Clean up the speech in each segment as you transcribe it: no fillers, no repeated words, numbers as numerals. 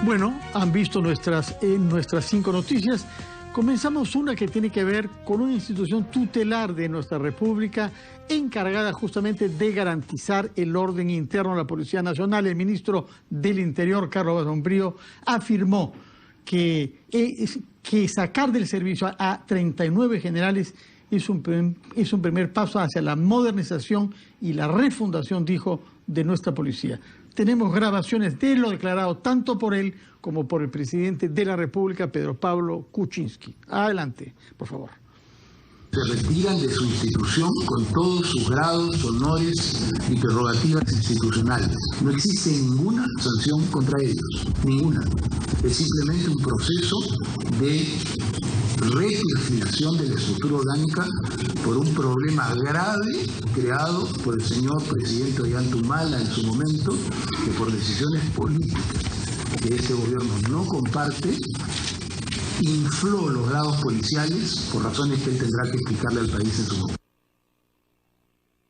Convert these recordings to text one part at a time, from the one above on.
Bueno, han visto nuestras 5 noticias. Comenzamos una que tiene que ver con una institución tutelar de nuestra República encargada justamente de garantizar el orden interno de la Policía Nacional. El ministro del Interior, Carlos Basombrío, afirmó que sacar del servicio a 39 generales es un primer paso hacia la modernización y la refundación, dijo, de nuestra policía. Tenemos grabaciones de lo declarado tanto por él como por el presidente de la República, Pedro Pablo Kuczynski. Adelante, por favor. Se retiran de su institución con todos sus grados, honores y prerrogativas institucionales. No existe ninguna sanción contra ellos, ninguna. Es simplemente un proceso de refinación de la estructura orgánica por un problema grave creado por el señor presidente Ollanta en su momento, que por decisiones políticas que este gobierno no comparte, infló los grados policiales por razones que él tendrá que explicarle al país en su momento.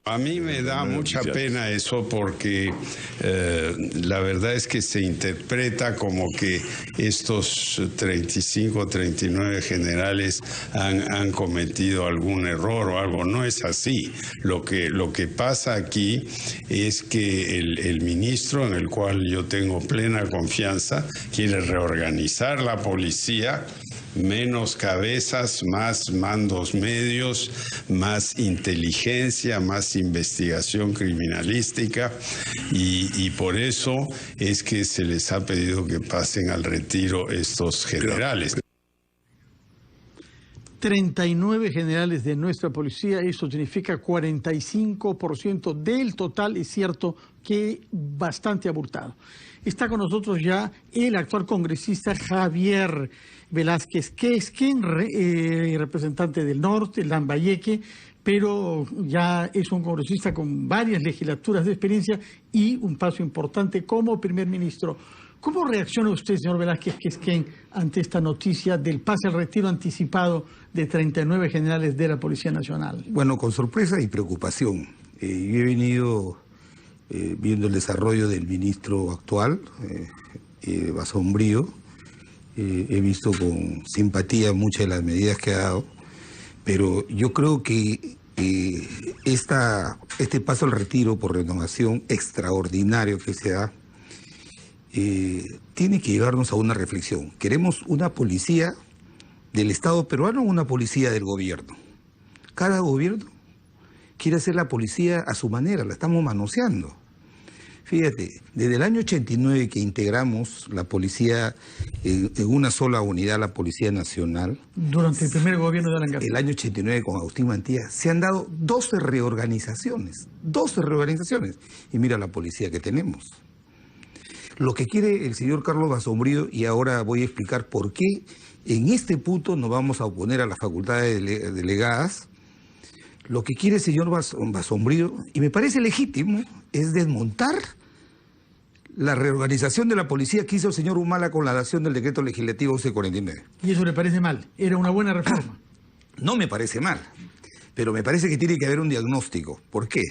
A mí me da mucha pena eso porque la verdad es que se interpreta como que estos 35, 39 generales han cometido algún error o algo. No es así. Lo que pasa aquí es que el ministro, en el cual yo tengo plena confianza, quiere reorganizar la policía. Menos cabezas, más mandos medios, más inteligencia, más investigación criminalística y por eso es que se les ha pedido que pasen al retiro estos generales. 39 generales de nuestra policía, eso significa 45% del total, es cierto que bastante abultado. Está con nosotros ya el actual congresista Javier Velázquez Quesquen, representante del norte, Lambayeque, pero ya es un congresista con varias legislaturas de experiencia y un paso importante como primer ministro. ¿Cómo reacciona usted, señor Velázquez Quesquen, ante esta noticia del pase al retiro anticipado de 39 generales de la Policía Nacional? Bueno, con sorpresa y preocupación. Yo he venido viendo el desarrollo del ministro actual, Basombrío. He visto con simpatía muchas de las medidas que ha dado, pero yo creo que este paso al retiro por renovación extraordinario que se da, tiene que llevarnos a una reflexión. ¿Queremos una policía del Estado peruano o una policía del gobierno? Cada gobierno quiere hacer la policía a su manera, la estamos manoseando. Fíjate, desde el año 89 que integramos la policía en una sola unidad, la Policía Nacional. Durante el primer gobierno de Alan García. El año 89 con Agustín Mantilla, se han dado 12 reorganizaciones. 12 reorganizaciones. Y mira la policía que tenemos. Lo que quiere el señor Carlos Basombrío, y ahora voy a explicar por qué en este punto nos vamos a oponer a las facultades delegadas. Lo que quiere el señor Basombrío, y me parece legítimo, es desmontar la reorganización de la policía que hizo el señor Humala con la dación del decreto legislativo 1149. ¿Y eso le parece mal? ¿Era una buena reforma? No me parece mal, pero me parece que tiene que haber un diagnóstico. ¿Por qué?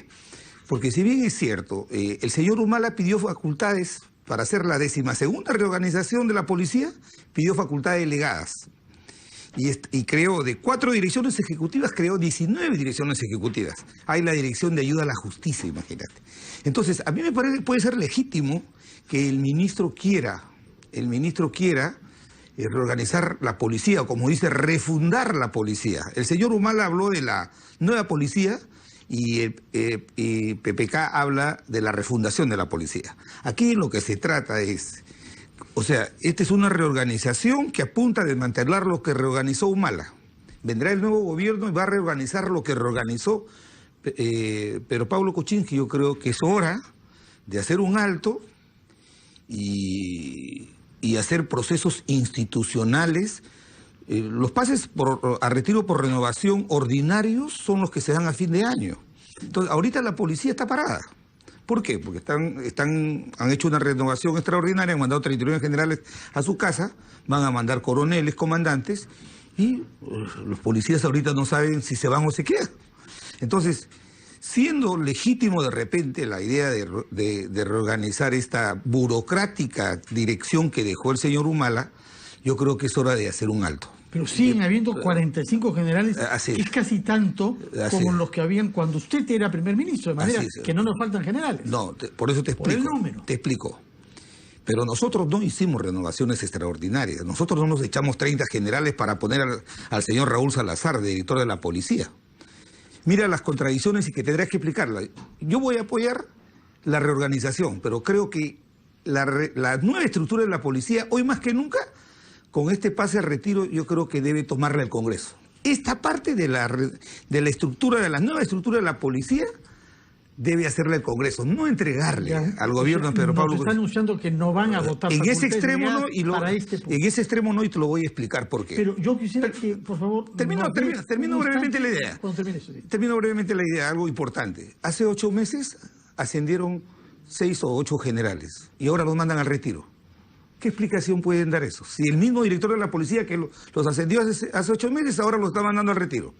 Porque si bien es cierto, el señor Humala pidió facultades para hacer la 12ª reorganización de la policía, pidió facultades delegadas. Y creó de 4 direcciones ejecutivas, creó 19 direcciones ejecutivas. Hay la Dirección de Ayuda a la Justicia, imagínate. Entonces, a mí me parece que puede ser legítimo que el ministro quiera reorganizar la policía, o como dice, refundar la policía. El señor Humala habló de la nueva policía y PPK habla de la refundación de la policía. Aquí lo que se trata es... O sea, esta es una reorganización que apunta a desmantelar lo que reorganizó Humala. Vendrá el nuevo gobierno y va a reorganizar lo que reorganizó Pedro Pablo Kuczynski. Yo creo que es hora de hacer un alto y hacer procesos institucionales. Los pases a retiro por renovación ordinarios son los que se dan a fin de año. Entonces, ahorita la policía está parada. ¿Por qué? Porque han hecho una renovación extraordinaria, han mandado 39 generales a su casa, van a mandar coroneles, comandantes, y los policías ahorita no saben si se van o se quedan. Entonces, siendo legítimo de repente la idea de reorganizar esta burocrática dirección que dejó el señor Humala, yo creo que es hora de hacer un alto. Pero siguen habiendo 45 generales, Así que es casi tanto como es. los que habían cuando usted era primer ministro, de manera que no nos faltan generales. No, por eso te explico. Por el número. Te explico. Pero nosotros no hicimos renovaciones extraordinarias. Nosotros no nos echamos 30 generales para poner al señor Raúl Salazar, director de la policía. Mira las contradicciones y que tendrás que explicarlas. Yo voy a apoyar la reorganización, pero creo que la nueva estructura de la policía, hoy más que nunca, con este pase al retiro, yo creo que debe tomarla el Congreso. Esta parte de la estructura, de la nueva estructura de la policía, debe hacerle el Congreso, no entregarle al gobierno de Pedro Pablo. Está anunciando que no van a votar en ese extremo no, y en ese extremo no, y te lo voy a explicar por qué. Pero yo quisiera que, por favor... Termino brevemente la idea. Termino brevemente la idea, algo importante. Hace 8 meses ascendieron 6 o 8 generales y ahora los mandan al retiro. ¿Qué explicación pueden dar eso? Si el mismo director de la policía que los ascendió hace 8 meses, ahora los está mandando al retiro.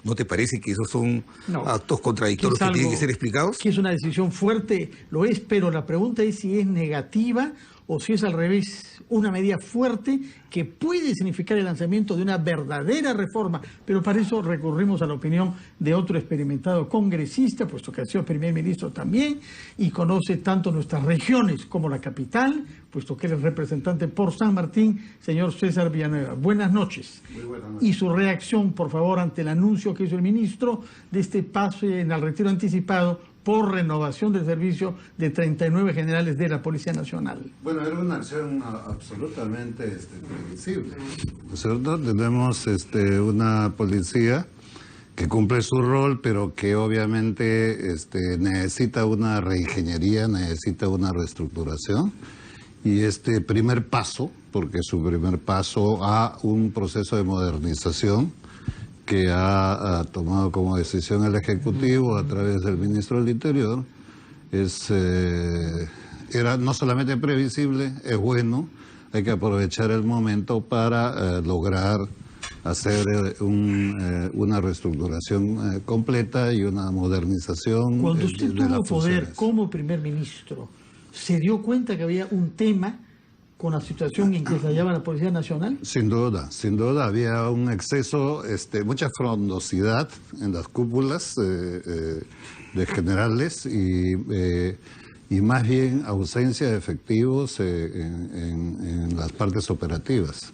¿No te parece que esos son actos contradictorios que tienen que ser explicados? Que es una decisión fuerte, lo es, pero la pregunta es si es negativa o si es al revés, una medida fuerte que puede significar el lanzamiento de una verdadera reforma. Pero para eso recurrimos a la opinión de otro experimentado congresista, puesto que ha sido primer ministro también, y conoce tanto nuestras regiones como la capital, puesto que él es representante por San Martín, señor César Villanueva. Buenas noches. Muy buenas noches. Y su reacción, por favor, ante el anuncio que hizo el ministro de este pase en el retiro anticipado por renovación del servicio de 39 generales de la Policía Nacional. Bueno, era una acción absolutamente previsible. ¿No es cierto? Tenemos una policía que cumple su rol, pero que obviamente necesita una reingeniería, necesita una reestructuración. Y este primer paso, porque es su primer paso a un proceso de modernización que ha tomado como decisión el Ejecutivo a través del Ministro del Interior, era no solamente previsible, es bueno, hay que aprovechar el momento para lograr hacer una reestructuración completa y una modernización. Cuando usted tuvo poder como primer ministro, ¿se dio cuenta que había un tema con la situación en que se hallaba la Policía Nacional? Sin duda, había un exceso, mucha frondosidad en las cúpulas de generales y más bien ausencia de efectivos en las partes operativas.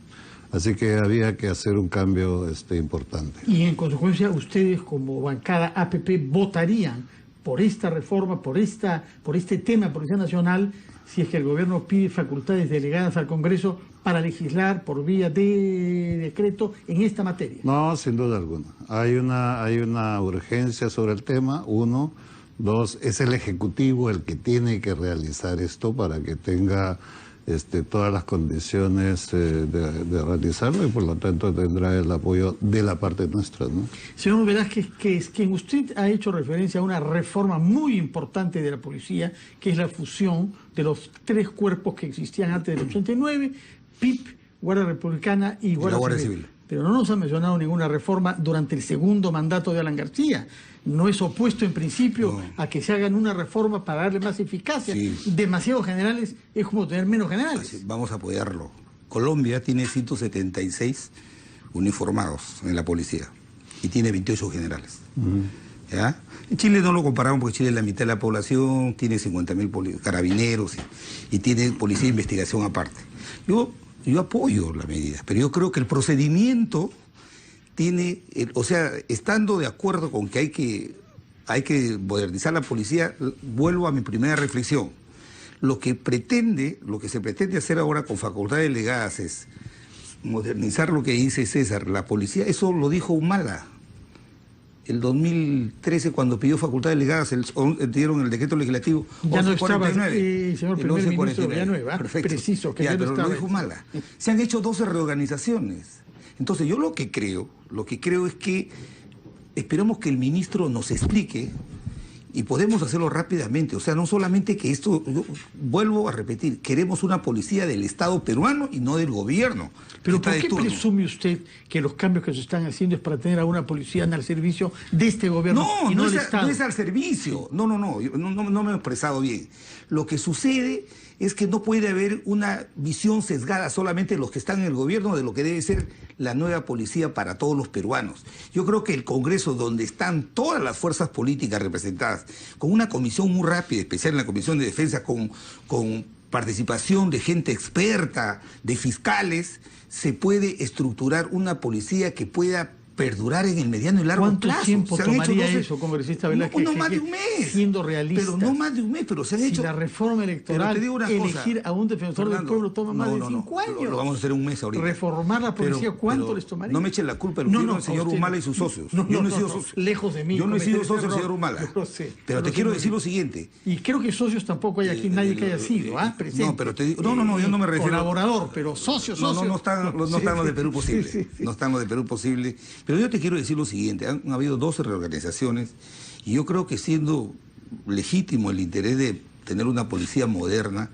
Así que había que hacer un cambio importante. Y en consecuencia, ustedes como bancada APP votarían por esta reforma, por este tema de Policía Nacional, si es que el gobierno pide facultades delegadas al Congreso para legislar por vía de decreto en esta materia. No, sin duda alguna. Hay una urgencia sobre el tema. 1, 2, es el Ejecutivo el que tiene que realizar esto para que tenga todas las condiciones de realizarlo y por lo tanto tendrá el apoyo de la parte nuestra, ¿no? Señor Velázquez, que usted ha hecho referencia a una reforma muy importante de la policía, que es la fusión de los 3 cuerpos que existían antes del 89, PIP, Guardia Republicana y Guardia Civil. Pero no nos ha mencionado ninguna reforma durante el segundo mandato de Alan García. No es opuesto en principio a que se hagan una reforma para darle más eficacia. Sí. Demasiados generales es como tener menos generales. Así, vamos a apoyarlo. Colombia tiene 176 uniformados en la policía y tiene 28 generales. ¿Ya? En Chile no lo comparamos porque Chile es la mitad de la población, tiene 50.000 carabineros y tiene policía de investigación aparte. Yo apoyo la medida, pero yo creo que el procedimiento tiene, estando de acuerdo con que hay que modernizar la policía, vuelvo a mi primera reflexión. Lo que se pretende hacer ahora con facultades delegadas es modernizar lo que dice César, la policía, eso lo dijo Humala. El 2013, cuando pidió facultades delegadas, dieron el decreto legislativo. Ya no estaba, señor primer ministro Villanueva. Perfecto. Preciso, que ya no pero estaba. Lo dijo Humala. Se han hecho 12 reorganizaciones. Entonces, yo lo que creo es que esperamos que el ministro nos explique Y podemos hacerlo rápidamente. O sea, no solamente que esto, yo vuelvo a repetir, queremos una policía del Estado peruano y no del gobierno. Pero ¿por qué presume usted que los cambios que se están haciendo es para tener a una policía al servicio de este gobierno y no del Estado? No es al servicio. No me he expresado bien. Lo que sucede es que no puede haber una visión sesgada solamente de los que están en el gobierno de lo que debe ser la nueva policía para todos los peruanos. Yo creo que el Congreso, donde están todas las fuerzas políticas representadas, con una comisión muy rápida, especial en la Comisión de Defensa, con participación de gente experta, de fiscales, se puede estructurar una policía que pueda perdurar en el mediano y largo plazo. ¿Cuánto tiempo tomaría eso, congresista Velázquez? No más de un mes. Siendo realista. Pero no más de un mes, pero se han hecho... Si la reforma electoral, elegir a un defensor Fernando, del pueblo toma más de 5 años. Lo vamos a hacer un mes ahorita. Reformar la policía, ¿cuánto les tomaría? No me echen la culpa el gobierno del señor Humala y sus socios. Yo no he sido socio. Lejos de mí. Yo no he sido socio del señor Humala. Pero te quiero decir lo siguiente. Y creo que socios tampoco hay aquí nadie que haya sido, presente. No, pero te digo... No, yo no me refiero... Colaborador, pero socio. No están los de Perú Posible. No están los de Perú Posible. Pero yo te quiero decir lo siguiente, han habido 12 reorganizaciones y yo creo que siendo legítimo el interés de tener una policía moderna,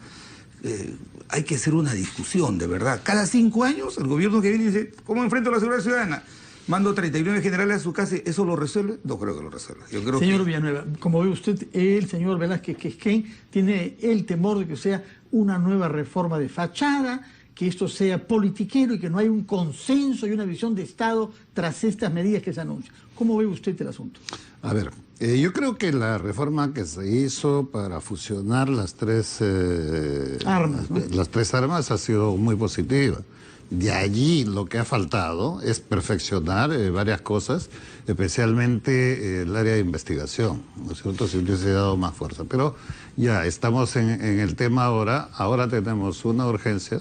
hay que hacer una discusión, de verdad. Cada 5 años el gobierno que viene dice, ¿cómo enfrento la seguridad ciudadana? Mando 39 generales a su casa, ¿eso lo resuelve? No creo que lo resuelva. Yo creo señor Villanueva, como ve usted, el señor Velázquez Quisquén tiene el temor de que sea una nueva reforma de fachada, que esto sea politiquero y que no hay un consenso y una visión de Estado tras estas medidas que se anuncian. ¿Cómo ve usted el asunto? A ver, yo creo que la reforma que se hizo para fusionar las tres armas, ¿no? Las tres armas ha sido muy positiva. De allí lo que ha faltado es perfeccionar varias cosas, especialmente el área de investigación, ¿no es cierto? Si hubiese dado más fuerza. Pero ya estamos en el tema ahora tenemos una urgencia.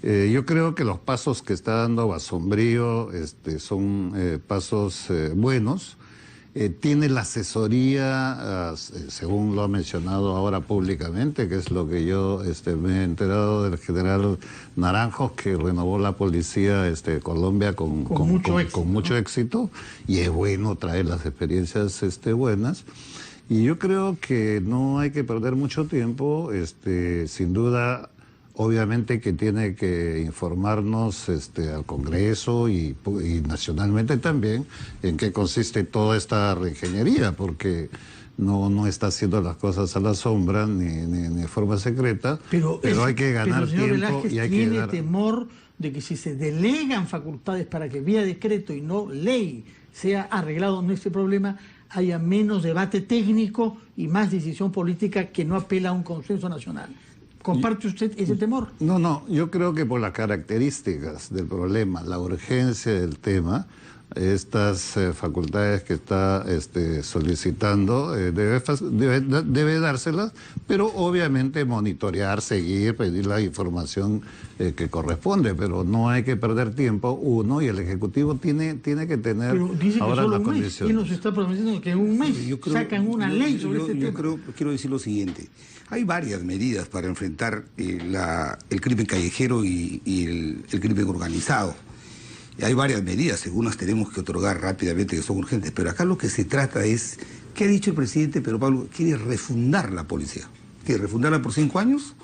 Yo creo que los pasos que está dando Basombrío son pasos buenos. Tiene la asesoría, según lo ha mencionado ahora públicamente, que es lo que yo me he enterado del general Naranjos, que renovó la policía de Colombia con mucho éxito, y es bueno traer las experiencias buenas. Y yo creo que no hay que perder mucho tiempo, sin duda. Obviamente que tiene que informarnos al Congreso y nacionalmente también en qué consiste toda esta reingeniería, porque no está haciendo las cosas a la sombra ni de forma secreta, pero hay que ganar tiempo Velázquez y hay que tiene dar... temor de que si se delegan facultades para que vía decreto y no ley sea arreglado este problema, haya menos debate técnico y más decisión política que no apela a un consenso nacional. ¿Comparte usted ese temor? No, yo creo que por las características del problema, la urgencia del tema, estas facultades que está solicitando, debe dárselas, pero obviamente monitorear, seguir, pedir la información que corresponde, pero no hay que perder tiempo, y el Ejecutivo tiene que tener pero dice que ahora solo las un mes. condiciones. ¿Quién nos está prometiendo que en un mes sacan una ley sobre este tema? Quiero decir lo siguiente. Hay varias medidas para enfrentar el crimen callejero y el crimen organizado. Hay varias medidas, según las tenemos que otorgar rápidamente, que son urgentes. Pero acá lo que se trata es, ¿qué ha dicho el presidente Pedro Pablo? Quiere refundar la policía. ¿Quiere refundarla por 5 años?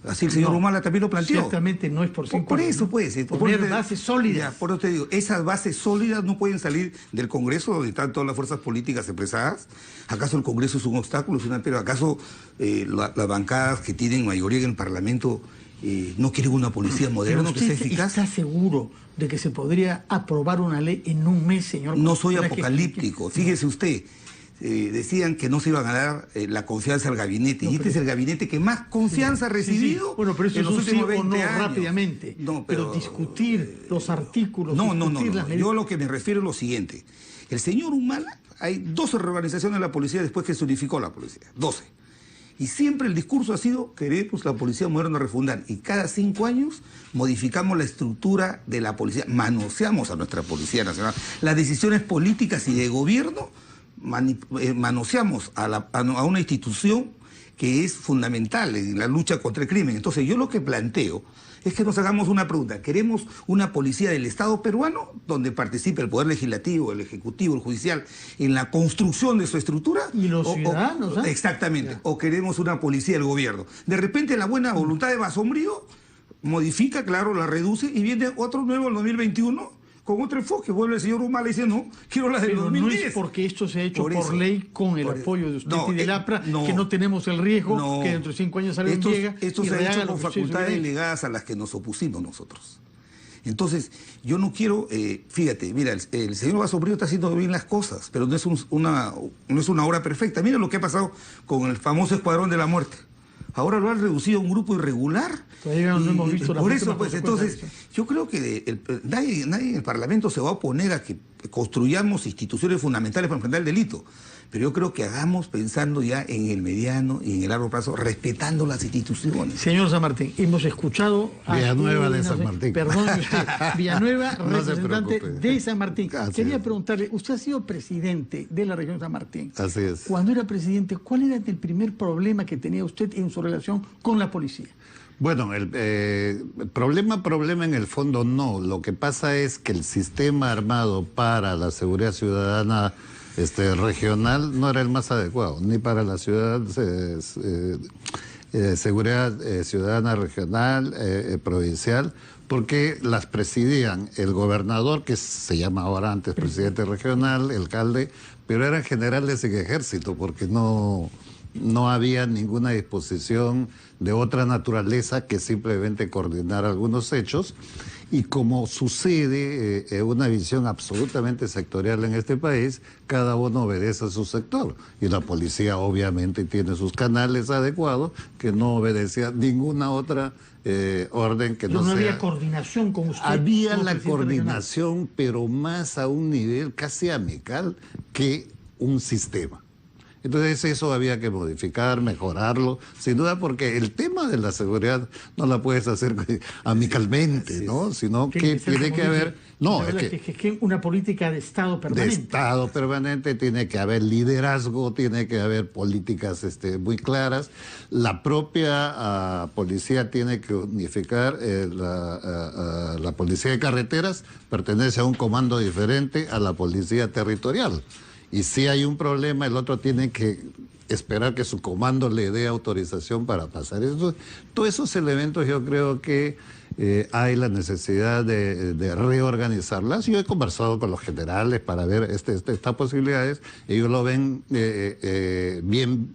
Así el señor Humala también lo planteó. Ciertamente no es por 5 años. Por eso puede poner bases sólidas. Por eso te digo, esas bases sólidas no pueden salir del Congreso, donde están todas las fuerzas políticas expresadas. ¿Acaso el Congreso es un obstáculo? Pero ¿acaso las bancadas que tienen mayoría en el Parlamento no quieren una policía moderna que sea eficaz? ¿Está seguro de que se podría aprobar una ley en un mes, señor? No soy apocalíptico. Fíjese usted. Decían que no se iba a ganar la confianza al gabinete, y este es el gabinete que más confianza ha recibido. Bueno, pero eso en los últimos 20 años. Rápidamente. Pero discutir los artículos, las medidas. Yo lo que me refiero es lo siguiente. El señor Humala, hay 12 reorganizaciones de la policía después que se unificó la policía, 12. Y siempre el discurso ha sido, queremos la policía moderna refundar. Y cada 5 años modificamos la estructura de la policía, manoseamos a nuestra Policía Nacional. Las decisiones políticas y de gobierno manoseamos a una institución que es fundamental en la lucha contra el crimen. Entonces yo lo que planteo es que nos hagamos una pregunta. ¿Queremos una policía del Estado peruano donde participe el Poder Legislativo, el Ejecutivo, el Judicial en la construcción de su estructura? Y los ciudadanos, ¿eh? Exactamente. O queremos una policía del gobierno. De repente la buena voluntad de Basombrío modifica, claro, la reduce y viene otro nuevo en 2021 con otro enfoque. Vuelve el señor Humala y dice, no, quiero la del 2010. No es porque esto se ha hecho por ley con el apoyo de usted no, y del APRA, que no tenemos el riesgo que dentro de 5 años salga en Viega. Esto se ha hecho con facultades delegadas a las que nos opusimos nosotros. Entonces, yo no quiero, fíjate, mira, el señor Basombrío está haciendo bien las cosas, pero no es una obra perfecta. Mira lo que ha pasado con el famoso Escuadrón de la Muerte. Ahora lo han reducido a un grupo irregular. Todavía no hemos visto la por eso, pues, entonces, yo creo que nadie en el Parlamento se va a oponer a que construyamos instituciones fundamentales para enfrentar el delito. Pero yo creo que hagamos pensando ya en el mediano y en el largo plazo, respetando las instituciones. Señor San Martín, hemos escuchado a Villanueva de San Martín. Perdón usted, Villanueva, representante de San Martín. Así Quería es. preguntarle, usted ha sido presidente de la región de San Martín. Así es. Cuando era presidente, ¿cuál era el primer problema que tenía usted en su relación con la policía? Bueno, el problema en el fondo no. Lo que pasa es que el sistema armado para la seguridad ciudadana regional no era el más adecuado, ni para la seguridad ciudadana regional, provincial, porque las presidían el gobernador, que se llama ahora antes presidente regional, el alcalde, pero eran generales en ejército, porque no había ninguna disposición de otra naturaleza que simplemente coordinar algunos hechos. Y como sucede una visión absolutamente sectorial en este país, cada uno obedece a su sector. Y la policía obviamente tiene sus canales adecuados que no obedecía ninguna otra orden que no sea... No había coordinación con usted. Había la coordinación, pero más a un nivel casi amical que un sistema. Entonces eso había que modificar, mejorarlo, sin duda, porque el tema de la seguridad no la puedes hacer amicalmente, ¿no? Sino que tiene que haber... No, es que una política de Estado permanente. De Estado permanente, tiene que haber liderazgo, tiene que haber políticas muy claras. La propia policía tiene que unificar, la policía de carreteras pertenece a un comando diferente a la policía territorial. Y si hay un problema, el otro tiene que esperar que su comando le dé autorización para pasar. Todos esos elementos yo creo que hay la necesidad de reorganizarlas. Yo he conversado con los generales para ver estas posibilidades. Ellos lo ven bien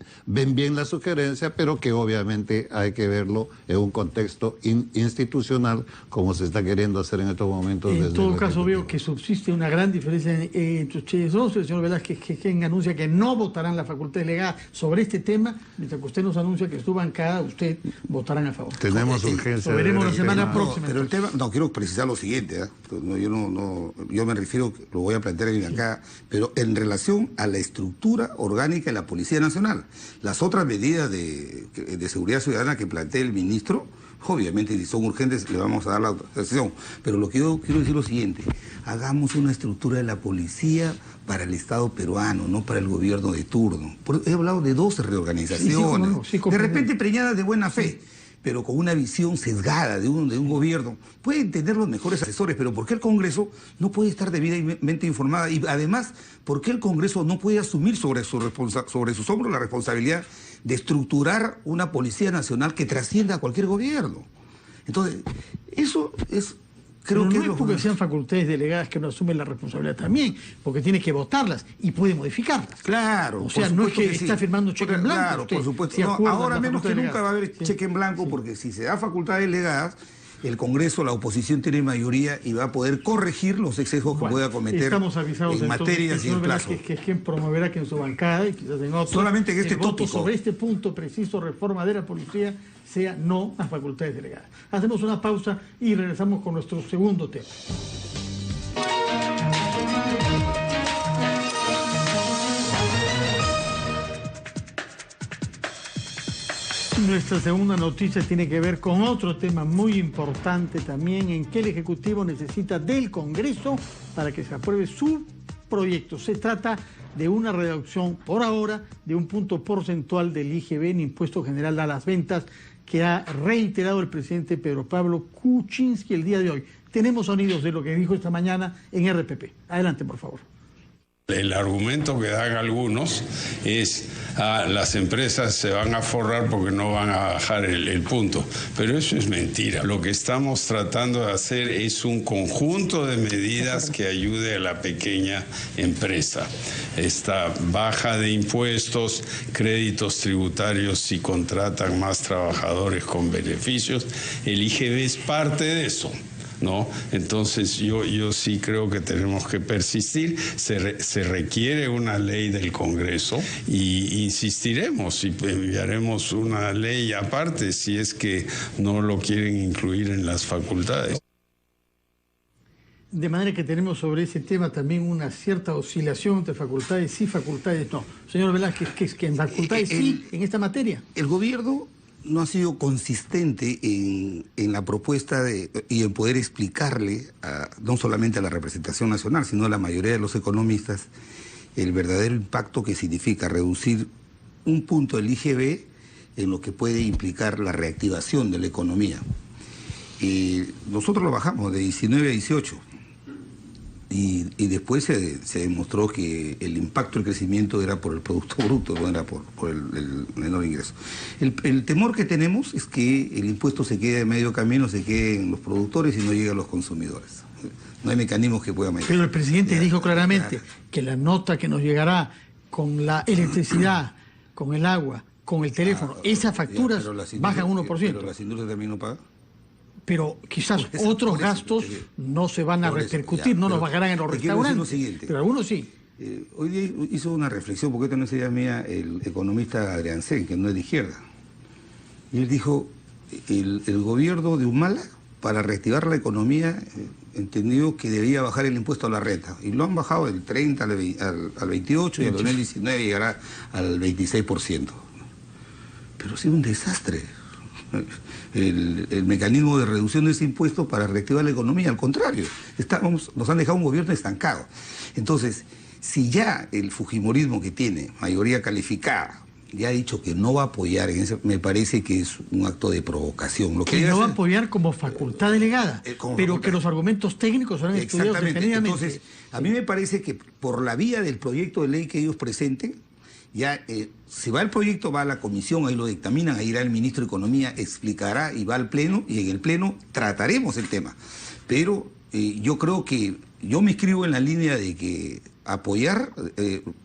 la sugerencia, pero que obviamente hay que verlo en un contexto institucional, como se está queriendo hacer en estos momentos. En todo caso, veo que subsiste una gran diferencia entre ustedes dos. El señor Velázquez quien anuncia que no votarán la facultad delegada sobre este tema, mientras que usted nos anuncia que su bancada, usted votarán a favor. Tenemos urgencia. Lo veremos la semana próxima. Pero el tema, quiero precisar lo siguiente, yo me refiero, lo voy a plantear en acá, pero en relación a la estructura orgánica de la Policía Nacional. Las otras medidas de seguridad ciudadana que plantea el ministro, obviamente si son urgentes le vamos a dar la autorización, pero lo que yo quiero decir es lo siguiente: hagamos una estructura de la policía para el Estado peruano, no para el gobierno de turno. He hablado de 12 reorganizaciones, de repente preñadas de buena fe, pero con una visión sesgada de un gobierno. Pueden tener los mejores asesores, pero ¿por qué el Congreso no puede estar debidamente informada? Y además, ¿por qué el Congreso no puede asumir sobre sus hombros la responsabilidad de estructurar una Policía Nacional que trascienda a cualquier gobierno? Entonces, eso es... Pero no es porque sean facultades delegadas que no asumen la responsabilidad también, porque tiene que votarlas y puede modificarlas. Claro. O sea, no es que está firmando cheque en blanco. Claro, por supuesto. Ahora menos que nunca va a haber cheque en blanco, porque si se da facultades delegadas, el Congreso, la oposición tiene mayoría y va a poder corregir los excesos que pueda cometer en materias y en plazos. Que es quien promoverá que en su bancada y quizás en otros, solamente en este voto sobre este punto preciso, reforma de la policía, sea no a facultades delegadas. Hacemos una pausa y regresamos con nuestro segundo tema. Nuestra segunda noticia tiene que ver con otro tema muy importante también, en que el Ejecutivo necesita del Congreso para que se apruebe su proyecto. Se trata de una reducción por ahora de un punto porcentual del IGB en Impuesto General a las Ventas que ha reiterado el presidente Pedro Pablo Kuczynski el día de hoy. Tenemos sonidos de lo que dijo esta mañana en RPP. Adelante, por favor. El argumento que dan algunos es las empresas se van a forrar porque no van a bajar el punto. Pero eso es mentira. Lo que estamos tratando de hacer es un conjunto de medidas que ayude a la pequeña empresa. Esta baja de impuestos, créditos tributarios si contratan más trabajadores con beneficios. El IGB es parte de eso, ¿no? Entonces yo sí creo que tenemos que persistir. Se requiere una ley del Congreso y insistiremos y enviaremos una ley aparte si es que no lo quieren incluir en las facultades. De manera que tenemos sobre ese tema también una cierta oscilación entre facultades sí, facultades no. Señor Velázquez, que en facultades sí, en esta materia. El gobierno no ha sido consistente en la propuesta y en poder explicarle, no solamente a la representación nacional, sino a la mayoría de los economistas, el verdadero impacto que significa reducir un punto del IGB en lo que puede implicar la reactivación de la economía. Nosotros lo bajamos de 19 a 18 y después se demostró que el impacto del crecimiento era por el Producto Bruto, no era por el menor ingreso. El temor que tenemos es que el impuesto se quede a medio camino, se quede en los productores y no llegue a los consumidores. No hay mecanismos que puedan medir. Pero el presidente dijo claramente que la nota que nos llegará con la electricidad, con el agua, con el teléfono, esas facturas bajan 1%. Pero las industrias también no pagan. Pero quizás otros gastos no se van a repercutir, no nos bajarán en los restaurantes, pero algunos sí. Hoy día hizo una reflexión, porque esta no es idea mía, el economista Adrián Sen, que no es de izquierda. Y él dijo, el gobierno de Humala, para reactivar la economía, entendió que debía bajar el impuesto a la renta. Y lo han bajado del 30 al 28 y al 2019 llegará al 26%. Pero ha sido un desastre. El mecanismo de reducción de ese impuesto para reactivar la economía, al contrario, nos han dejado un gobierno estancado. Entonces, si ya el fujimorismo, que tiene mayoría calificada, ya ha dicho que no va a apoyar en eso, me parece que es un acto de provocación. Que no va a apoyar como facultad delegada, pero que los argumentos técnicos serán estudiados detenidamente. Entonces, a mí me parece que por la vía del proyecto de ley que ellos presenten, ya, si va el proyecto, va a la comisión, ahí lo dictaminan, ahí irá el ministro de Economía, explicará y va al Pleno, y en el Pleno trataremos el tema. Pero yo creo que yo me inscribo en la línea de que apoyar,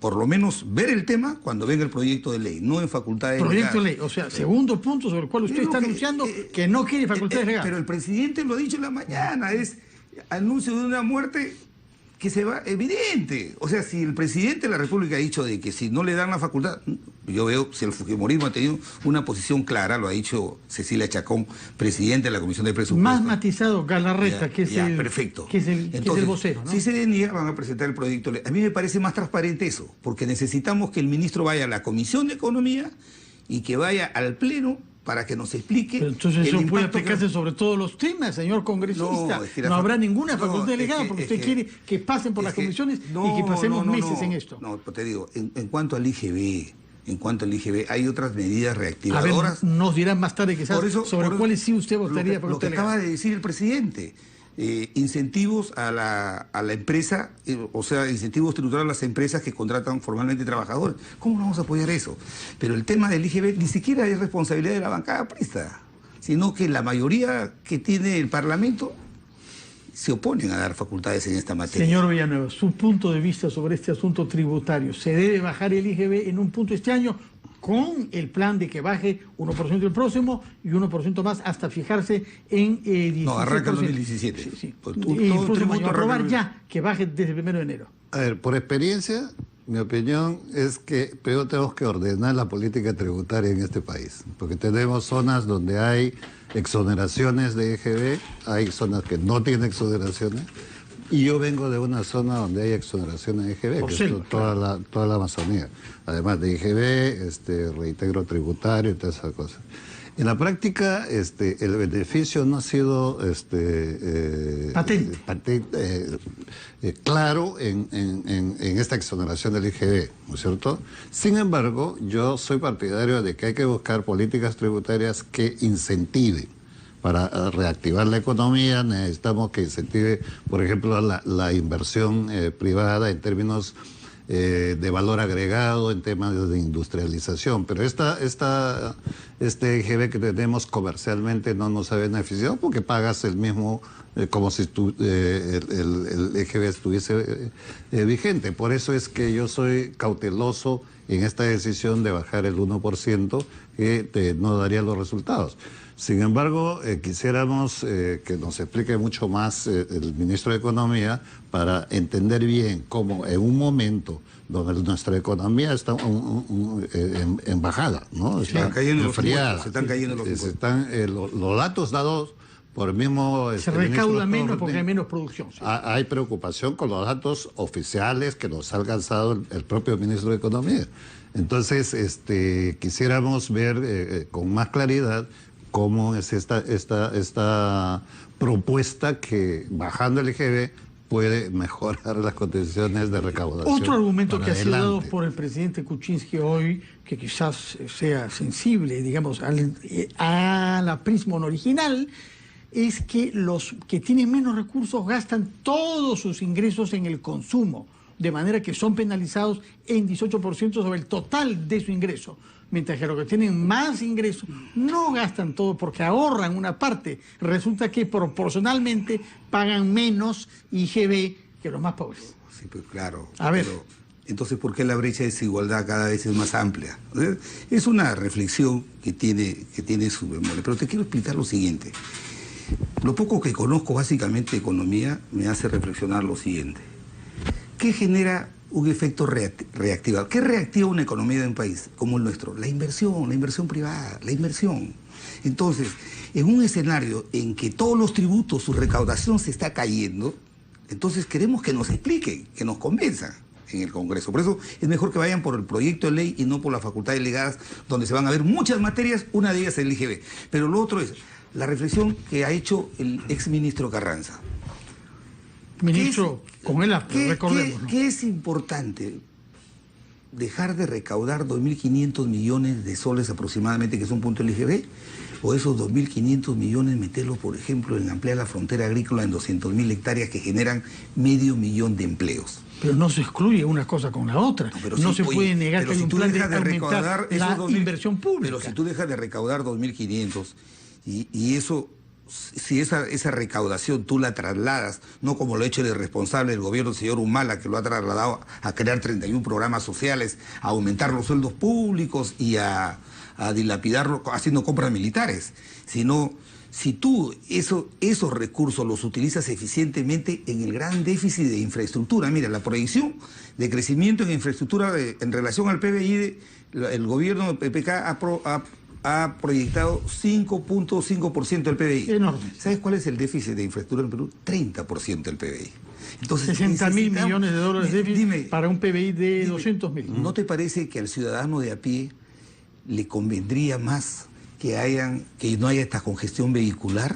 por lo menos ver el tema cuando venga el proyecto de ley, no en facultades proyecto de ley, o sea, segundo punto sobre el cual usted está anunciando que no quiere facultades legales. Pero el presidente lo ha dicho en la mañana, es anuncio de una muerte que se va, evidente. O sea, si el presidente de la República ha dicho de que si no le dan la facultad, yo veo, si el fujimorismo ha tenido una posición clara, lo ha dicho Cecilia Chacón, presidente de la Comisión de Presupuestos. Más matizado Galarreta, que es el perfecto. Que es el vocero, ¿no? Si se deniega, van a presentar el proyecto. A mí me parece más transparente eso, porque necesitamos que el ministro vaya a la Comisión de Economía y que vaya al Pleno para que nos explique. Pero entonces eso puede aplicarse sobre todos los temas, señor congresista. No habrá ninguna facultad delegada porque usted quiere que pasen por las comisiones y que pasemos meses en esto. No, te digo, en cuanto al IGB, hay otras medidas reactivadoras. A ver, nos dirán más tarde quizás sobre cuáles sí usted votaría. Lo que acaba de decir el presidente. Incentivos a la empresa, o sea, incentivos tributarios a las empresas que contratan formalmente trabajadores. ¿Cómo vamos a apoyar eso? Pero el tema del IGB ni siquiera es responsabilidad de la bancada aprista, sino que la mayoría que tiene el Parlamento se oponen a dar facultades en esta materia. Señor Villanueva, su punto de vista sobre este asunto tributario. ¿Se debe bajar el IGB en un punto este año con el plan de que baje 1% el próximo y 1% más hasta fijarse en 16%? No, arranca el 2017. Sí. Y el próximo año aprobar ya que baje desde el 1 de enero. A ver, por experiencia, mi opinión es que primero tenemos que ordenar la política tributaria en este país, porque tenemos zonas donde hay exoneraciones de IGB, hay zonas que no tienen exoneraciones, y yo vengo de una zona donde hay exoneraciones de IGB, que es toda la Amazonía, además de IGB, reintegro tributario y todas esas cosas. En la práctica, el beneficio no ha sido claro en esta exoneración del IGB, ¿no es cierto? Sin embargo, yo soy partidario de que hay que buscar políticas tributarias que incentiven. Para reactivar la economía necesitamos que incentive, por ejemplo, la inversión privada en términos de valor agregado, en temas de industrialización. Pero este IGB que tenemos comercialmente no nos ha beneficiado porque pagas el mismo, como si el IGB estuviese vigente. Por eso es que yo soy cauteloso en esta decisión de bajar el 1%, que no daría los resultados. Sin embargo, quisiéramos que nos explique mucho más el ministro de Economía para entender bien cómo en un momento donde nuestra economía está en bajada, ¿no? Está cayendo enfriada. Se están cayendo los impuestos. Los datos dados por el mismo... Se recauda menos porque hay menos producción. Sí. Hay preocupación con los datos oficiales que nos ha alcanzado el propio ministro de Economía. Entonces, quisiéramos ver con más claridad cómo es esta propuesta que, bajando el IGB, puede mejorar las condiciones de recaudación. Otro argumento que ha sido dado por el presidente Kuczynski hoy, que quizás sea sensible, digamos, a la prisma original, es que los que tienen menos recursos gastan todos sus ingresos en el consumo, de manera que son penalizados en 18% sobre el total de su ingreso. Mientras que los que tienen más ingresos no gastan todo porque ahorran una parte. Resulta que proporcionalmente pagan menos IGB que los más pobres. Sí, pues claro. A ver. Pero, entonces, ¿por qué la brecha de desigualdad cada vez es más amplia? Es una reflexión que tiene su memoria. Pero te quiero explicar lo siguiente. Lo poco que conozco básicamente de economía me hace reflexionar lo siguiente. ¿Qué genera un efecto reactivador? ¿Qué reactiva una economía de un país como el nuestro? La inversión privada, la inversión. Entonces, en un escenario en que todos los tributos, su recaudación se está cayendo, entonces queremos que nos expliquen, que nos convenzan en el Congreso. Por eso es mejor que vayan por el proyecto de ley y no por las facultades delegadas, donde se van a ver muchas materias, una de ellas es el IGB. Pero lo otro es la reflexión que ha hecho el exministro Carranza. Ministro, con él recordemos. ¿Qué es importante? ¿Dejar de recaudar 2.500 millones de soles aproximadamente, que es un punto del IGB? ¿O esos 2.500 millones meterlos, por ejemplo, en ampliar la frontera agrícola en 200.000 hectáreas que generan 500.000 de empleos? Pero no se excluye una cosa con la otra. No se puede negar que hay un plan de aumentar la inversión pública. Pero si tú dejas de recaudar 2.500 y eso... Si esa recaudación tú la trasladas, no como lo ha hecho el responsable del gobierno, el señor Humala, que lo ha trasladado a crear 31 programas sociales, a aumentar los sueldos públicos y a dilapidarlo haciendo compras militares, sino si tú esos recursos los utilizas eficientemente en el gran déficit de infraestructura. Mira, la proyección de crecimiento en infraestructura en relación al PBI, el gobierno de PPK ha proyectado 5.5% del PBI. Enorme. ¿Sabes cuál es el déficit de infraestructura en Perú? 30% del PBI. Entonces, 60.000 millones de dólares de déficit para un PBI de 200.000. ¿No te parece que al ciudadano de a pie le convendría más que no haya esta congestión vehicular,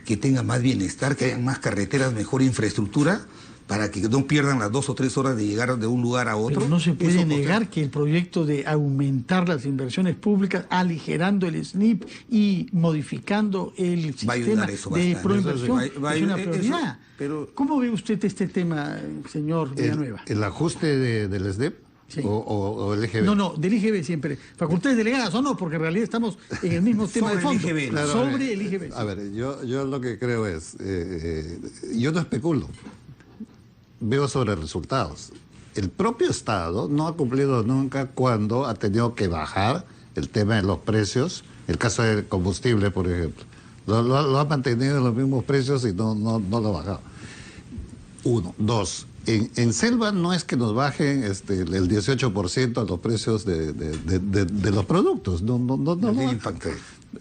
que tenga más bienestar, que haya más carreteras, mejor infraestructura, para que no pierdan las 2 o 3 horas de llegar de un lugar a otro? Pero no se puede negar que el proyecto de aumentar las inversiones públicas, aligerando el SNIP y modificando el sistema de proinversión, es una prioridad. Pero, ¿cómo ve usted este tema, señor Villanueva? ¿El ajuste del SNIP? Sí. ¿O el IGB? No, del IGB siempre. Facultades delegadas o no, porque en realidad estamos en el mismo tema de fondo. El IGB, claro, sobre el IGB. A ver, yo lo que creo es, yo no especulo, veo sobre resultados. El propio Estado no ha cumplido nunca cuando ha tenido que bajar el tema de los precios. El caso del combustible, por ejemplo. Lo ha mantenido en los mismos precios y no lo ha bajado. 1. 2. En Selva no es que nos bajen el 18% a los precios de los productos. No impacta.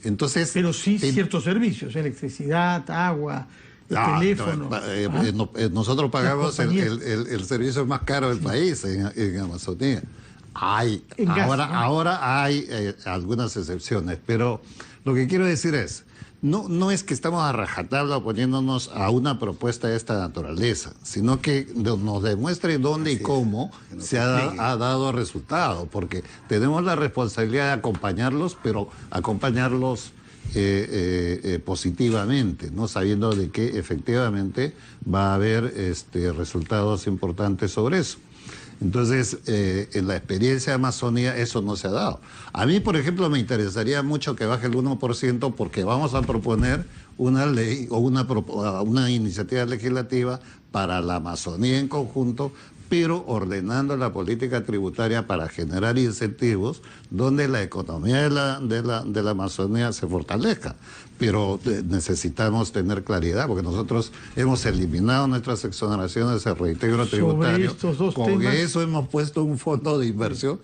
Entonces, pero sí ciertos servicios, electricidad, agua... teléfono. Nosotros pagamos el servicio más caro del país en Amazonía. Ahora hay algunas excepciones, pero lo que quiero decir es, no es que estamos a rajatabla oponiéndonos a una propuesta de esta naturaleza, sino que nos demuestre dónde y cómo se ha dado resultado, porque tenemos la responsabilidad de acompañarlos, pero acompañarlos positivamente, ¿no? Sabiendo de que efectivamente va a haber resultados importantes sobre eso. Entonces, en la experiencia de Amazonía eso no se ha dado. A mí, por ejemplo, me interesaría mucho que baje el 1% porque vamos a proponer una ley o una iniciativa legislativa para la Amazonía en conjunto, pero ordenando la política tributaria para generar incentivos donde la economía de la Amazonía se fortalezca. Pero necesitamos tener claridad, porque nosotros hemos eliminado nuestras exoneraciones de reintegro tributario. Con eso hemos puesto un fondo de inversión.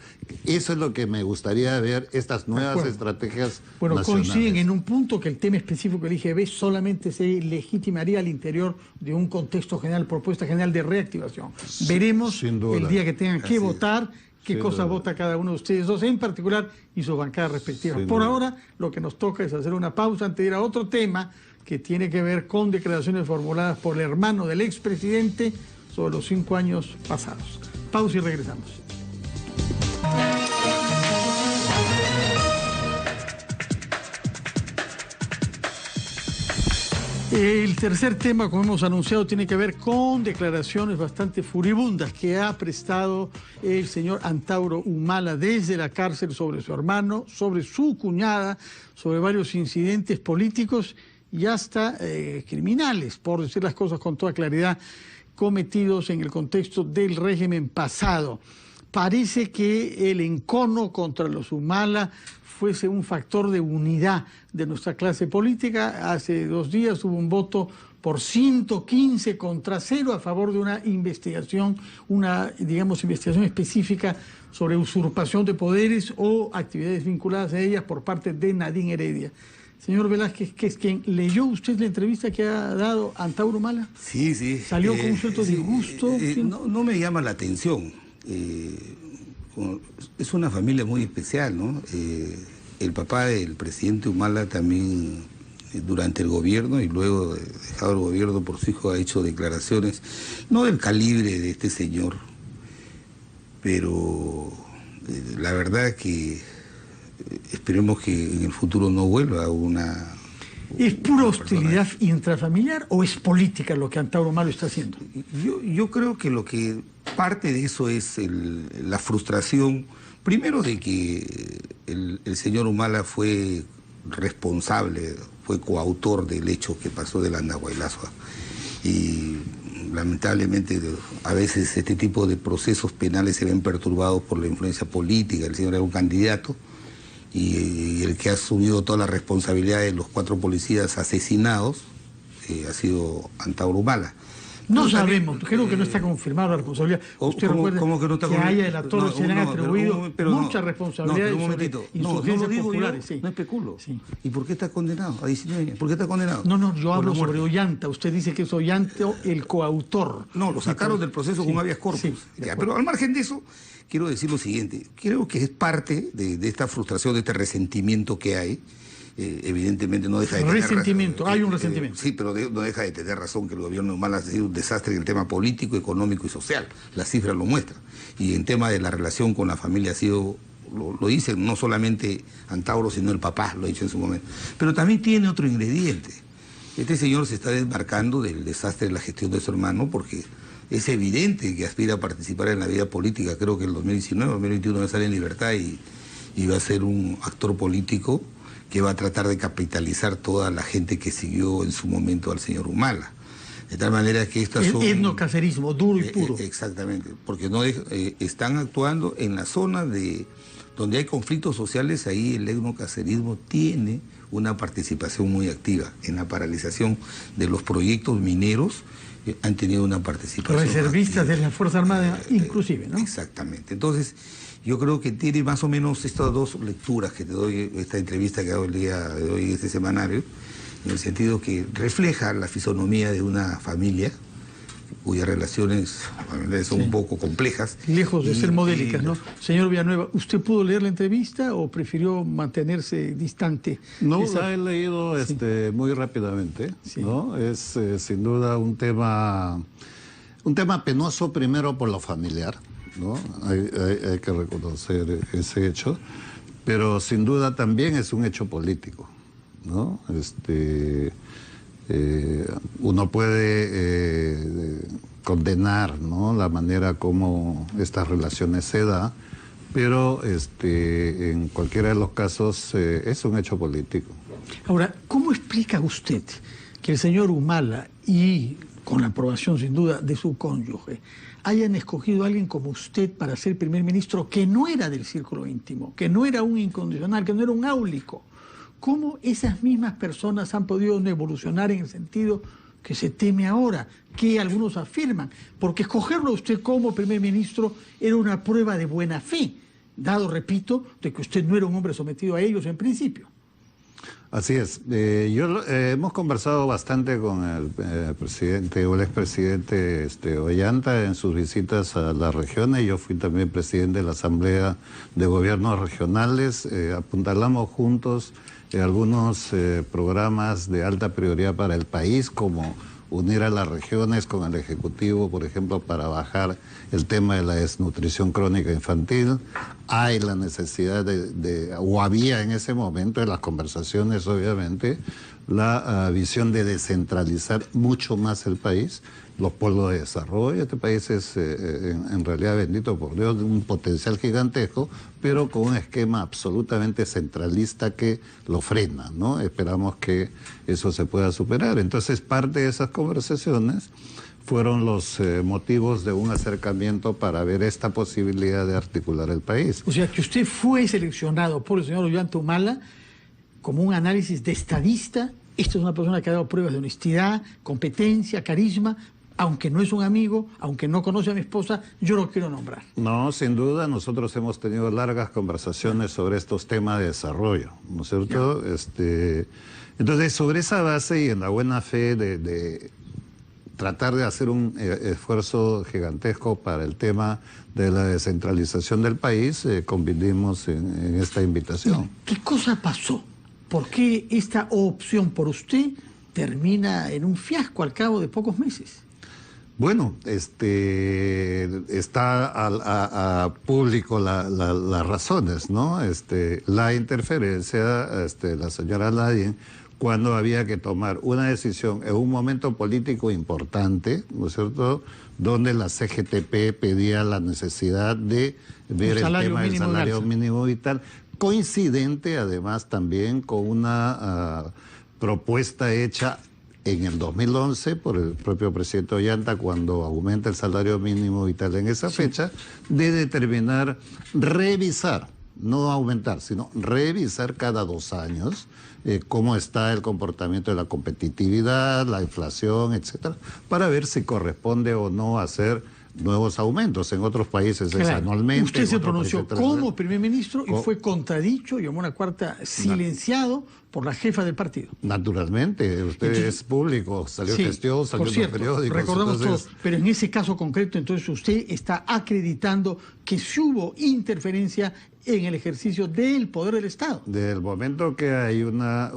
Eso es lo que me gustaría ver, estas nuevas estrategias nacionales. Coinciden en un punto que el tema específico del IGB solamente se legitimaría al interior de un contexto general, propuesta general de reactivación. Veremos el día que tengan que votar qué cosa vota cada uno de ustedes dos en particular y sus bancadas respectivas. Por ahora, lo que nos toca es hacer una pausa antes de ir a otro tema que tiene que ver con declaraciones formuladas por el hermano del expresidente sobre los 5 años pasados. Pausa y regresamos. El tercer tema, como hemos anunciado, tiene que ver con declaraciones bastante furibundas que ha prestado el señor Antauro Humala desde la cárcel sobre su hermano, sobre su cuñada, sobre varios incidentes políticos y hasta criminales, por decir las cosas con toda claridad, cometidos en el contexto del régimen pasado. Parece que el encono contra los Humala fuese un factor de unidad de nuestra clase política. Hace 2 días hubo un voto por 115 contra 0 a favor de una investigación, investigación específica sobre usurpación de poderes o actividades vinculadas a ellas por parte de Nadine Heredia. Señor Velázquez, ¿qué es quien leyó usted la entrevista que ha dado Antauro Humala? Sí. ¿Salió con un cierto disgusto? No me llama la atención. Es una familia muy especial, ¿no? El papá del presidente Humala también durante el gobierno y luego dejado el gobierno por su hijo ha hecho declaraciones, no del calibre de este señor, pero la verdad es que esperemos que en el futuro no vuelva una... ¿Es pura hostilidad intrafamiliar o es política lo que Antauro Humala está haciendo? Yo creo que lo que parte de eso es la frustración, primero de que el señor Humala fue responsable, fue coautor del hecho que pasó del Andahuaylazo. Y lamentablemente a veces este tipo de procesos penales se ven perturbados por la influencia política. El señor era un candidato y el que ha asumido toda la responsabilidad de los 4 policías asesinados ha sido Antauro Humala. No sabemos, creo que no está confirmada la responsabilidad. Usted recuerda que a ella de la Torre se le han atribuido muchas responsabilidades sobre insurgencias populares. No especulo. Sí. ¿Y por qué está condenado a 19 años? ¿Por qué está condenado? No, yo hablo sobre Ollanta. Usted dice que es Ollanta el coautor. No, lo sacaron del proceso con habeas corpus. Sí, pero al margen de eso, quiero decir lo siguiente. Creo que es parte de esta frustración, de este resentimiento que hay. Evidentemente no deja de tener resentimiento, hay un resentimiento. Sí, pero no deja de tener razón que el gobierno de Humala ha sido un desastre en el tema político, económico y social. Las cifras lo muestran. Y en tema de la relación con la familia ha sido, lo dicen no solamente Antauro, sino el papá, lo ha dicho en su momento. Pero también tiene otro ingrediente. Este señor se está desmarcando del desastre de la gestión de su hermano porque es evidente que aspira a participar en la vida política. Creo que en el 2019, 2021 va a salir en libertad y va a ser un actor político que va a tratar de capitalizar toda la gente que siguió en su momento al señor Humala. De tal manera que estas son... El etnocacerismo, duro y puro. Exactamente, porque no están actuando en la zona donde hay conflictos sociales, ahí el etnocacerismo tiene una participación muy activa. En la paralización de los proyectos mineros han tenido una participación reservistas activa de la Fuerza Armada inclusive, ¿no? Exactamente. Entonces, yo creo que tiene más o menos estas 2 lecturas que te doy, esta entrevista que hago el día de hoy en este semanario, en el sentido que refleja la fisonomía de una familia cuyas relaciones son un poco complejas. Lejos de ser modélicas, ¿no? Señor Villanueva, ¿usted pudo leer la entrevista o prefirió mantenerse distante? No, la he leído muy rápidamente, ¿no? Es sin duda un tema penoso primero por lo familiar, ¿no? Hay que reconocer ese hecho, pero sin duda también es un hecho político, ¿no? Uno puede condenar, ¿no?, la manera como estas relaciones se dan, pero en cualquiera de los casos es un hecho político. Ahora, ¿cómo explica usted que el señor Humala y con la aprobación sin duda de su cónyuge hayan escogido a alguien como usted para ser primer ministro que no era del círculo íntimo, que no era un incondicional, que no era un áulico? ¿Cómo esas mismas personas han podido evolucionar en el sentido que se teme ahora, que algunos afirman? Porque escogerlo a usted como primer ministro era una prueba de buena fe, dado, repito, de que usted no era un hombre sometido a ellos en principio. Así es. Hemos conversado bastante con el presidente o el expresidente Ollanta en sus visitas a las regiones. Yo fui también presidente de la Asamblea de Gobiernos Regionales. Apuntalamos juntos algunos programas de alta prioridad para el país, como unir a las regiones con el Ejecutivo, por ejemplo, para bajar el tema de la desnutrición crónica infantil. Hay la necesidad o había en ese momento, en las conversaciones obviamente, la visión de descentralizar mucho más el país, los polos de desarrollo. Este país es, en realidad, bendito por Dios, de un potencial gigantesco, pero con un esquema absolutamente centralista que lo frena, ¿no? Esperamos que eso se pueda superar. Entonces, parte de esas conversaciones fueron los motivos de un acercamiento para ver esta posibilidad de articular el país. O sea, que usted fue seleccionado por el señor Ollanta Humala como un análisis de estadista. Esta es una persona que ha dado pruebas de honestidad, competencia, carisma. Aunque no es un amigo, aunque no conoce a mi esposa, yo lo quiero nombrar. No, sin duda, nosotros hemos tenido largas conversaciones sobre estos temas de desarrollo, ¿no es cierto? Entonces, sobre esa base y en la buena fe de tratar de hacer un esfuerzo gigantesco para el tema de la descentralización del país, convinimos en esta invitación. ¿Qué cosa pasó? ¿Por qué esta opción por usted termina en un fiasco al cabo de pocos meses? Bueno, está a público las razones, ¿no? La interferencia, la señora Ladín, cuando había que tomar una decisión en un momento político importante, ¿no es cierto?, donde la CGTP pedía la necesidad de ver el tema del salario mínimo vital, coincidente además también con una propuesta hecha en el 2011 por el propio presidente Ollanta, cuando aumenta el salario mínimo vital en esa fecha, de determinar, revisar, no aumentar, sino revisar cada 2 años cómo está el comportamiento de la competitividad, la inflación, etcétera, para ver si corresponde o no hacer nuevos aumentos. En otros países es anualmente. Usted se pronunció como primer ministro y fue contradicho y en una cuarta silenciado por la jefa del partido. Naturalmente, usted es público, salió en gestión, salió en los periódicos. Recordamos todos, pero en ese caso concreto, entonces usted está acreditando que sí hubo interferencia en el ejercicio del poder del Estado. Del momento que hay una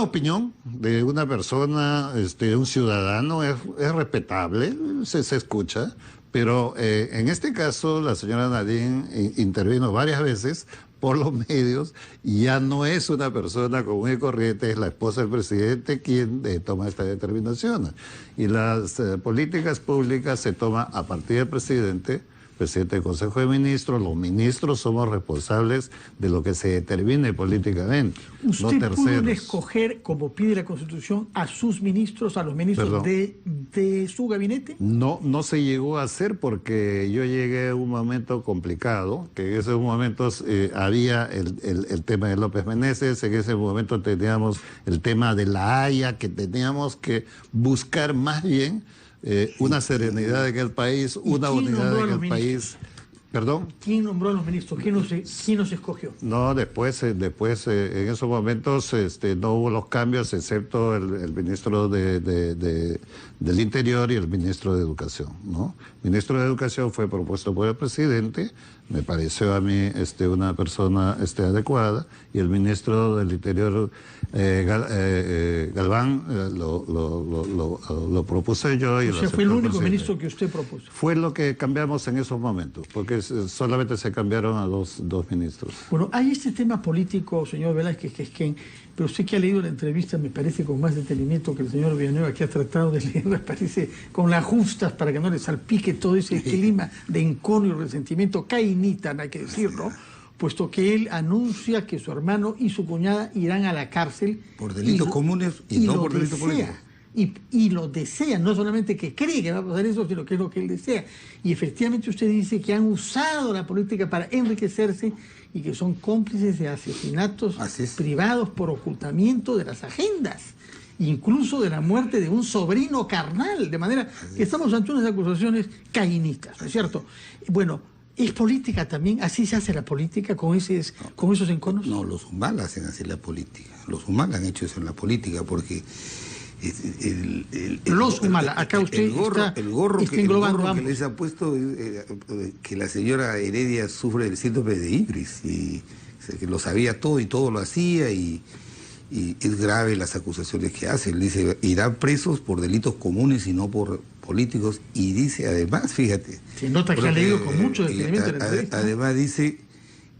opinión de una persona, un ciudadano, es respetable, se escucha, pero en este caso la señora Nadine intervino varias veces por los medios y ya no es una persona común y corriente, es la esposa del presidente quien toma esta determinación. Y las políticas públicas se toman a partir del presidente del Consejo de Ministros. Los ministros somos responsables de lo que se determine políticamente. ¿Usted pudo escoger, como pide la Constitución, a sus ministros, a los ministros de su gabinete? No se llegó a hacer porque yo llegué a un momento complicado, que en esos momentos había el tema de López Meneses, en ese momento teníamos el tema de la Haya, que teníamos que buscar más bien una serenidad en el país, una unidad en el país. ¿Perdón? ¿Quién nombró a los ministros? ¿Quién los escogió? No, después en esos momentos no hubo los cambios, excepto el ministro del Interior y el ministro de Educación, ¿no? El ministro de Educación fue propuesto por el presidente, me pareció a mí una persona adecuada, y el ministro del Interior, Galván, lo propuse yo. Y o sea, fue el único ministro que usted propuso. Fue lo que cambiamos en esos momentos, porque solamente se cambiaron a dos ministros. Bueno, hay este tema político, señor Velázquez Quesquén, pero usted que ha leído la entrevista, me parece con más detenimiento que el señor Villanueva, que ha tratado de leer, me parece con las justas para que no le salpique todo ese clima de encono y resentimiento cainita, hay que decirlo, puesto que él anuncia que su hermano y su cuñada irán a la cárcel. Por delitos comunes y no por delitos políticos. Y lo desea, no solamente que cree que va a pasar eso, sino que es lo que él desea. Y efectivamente usted dice que han usado la política para enriquecerse y que son cómplices de asesinatos privados por ocultamiento de las agendas, incluso de la muerte de un sobrino carnal, de manera que estamos ante unas acusaciones caínistas, ¿no es cierto? Bueno, ¿es política también? ¿Así se hace la política con esos enconos? No, los humanos hacen así la política. Los humanos han hecho eso en la política porque... Los Humala, acá usted el gorro englobando que les ha puesto que la señora Heredia sufre del síndrome de Ingris y que lo sabía todo y todo lo hacía y es grave las acusaciones que hace. Él dice, irán presos por delitos comunes y no por políticos, y dice además, fíjate... Se nota que ha leído con mucho detenimiento la entrevista. Además dice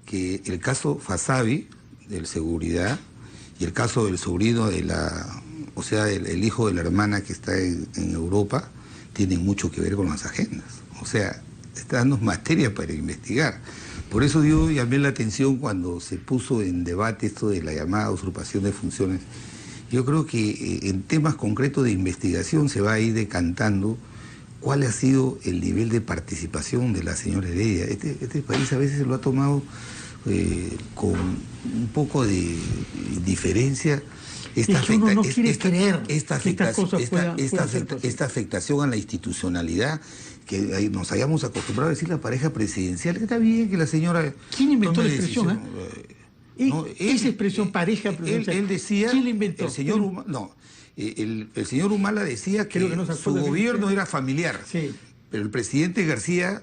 que el caso Fasabi, del seguridad, y el caso del sobrino de o sea, el hijo de la hermana que está en Europa, tienen mucho que ver con las agendas. O sea, está dando materia para investigar. Por eso yo llamé la atención cuando se puso en debate esto de la llamada usurpación de funciones. Yo creo que en temas concretos de investigación se va a ir decantando cuál ha sido el nivel de participación de la señora Heredia. Este país a veces lo ha tomado con un poco de diferencia. Esta afectación a la institucionalidad, que nos hayamos acostumbrado a decir la pareja presidencial, que está bien que la señora... ¿Quién inventó la expresión? Esa expresión pareja presidencial. Él decía... ¿Quién la inventó? El señor Humala decía que su gobierno era familiar, sí. Pero el presidente García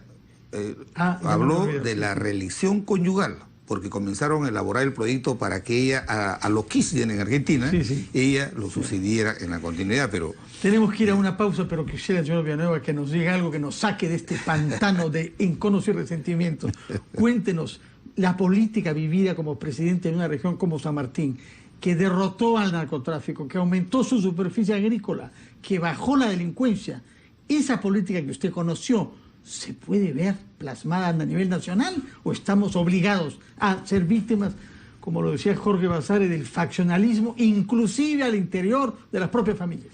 habló de la reelección conyugal, porque comenzaron a elaborar el proyecto para que ella, a los Kirchner en Argentina, ella lo sucediera en la continuidad, pero... Tenemos que ir a una pausa, pero quisiera, señor Villanueva, que nos diga algo que nos saque de este pantano de enconos y resentimientos. Cuéntenos la política vivida como presidente de una región como San Martín, que derrotó al narcotráfico, que aumentó su superficie agrícola, que bajó la delincuencia. Esa política que usted conoció, ¿se puede ver plasmada a nivel nacional o estamos obligados a ser víctimas, como lo decía Jorge Basadre, del faccionalismo, inclusive al interior de las propias familias?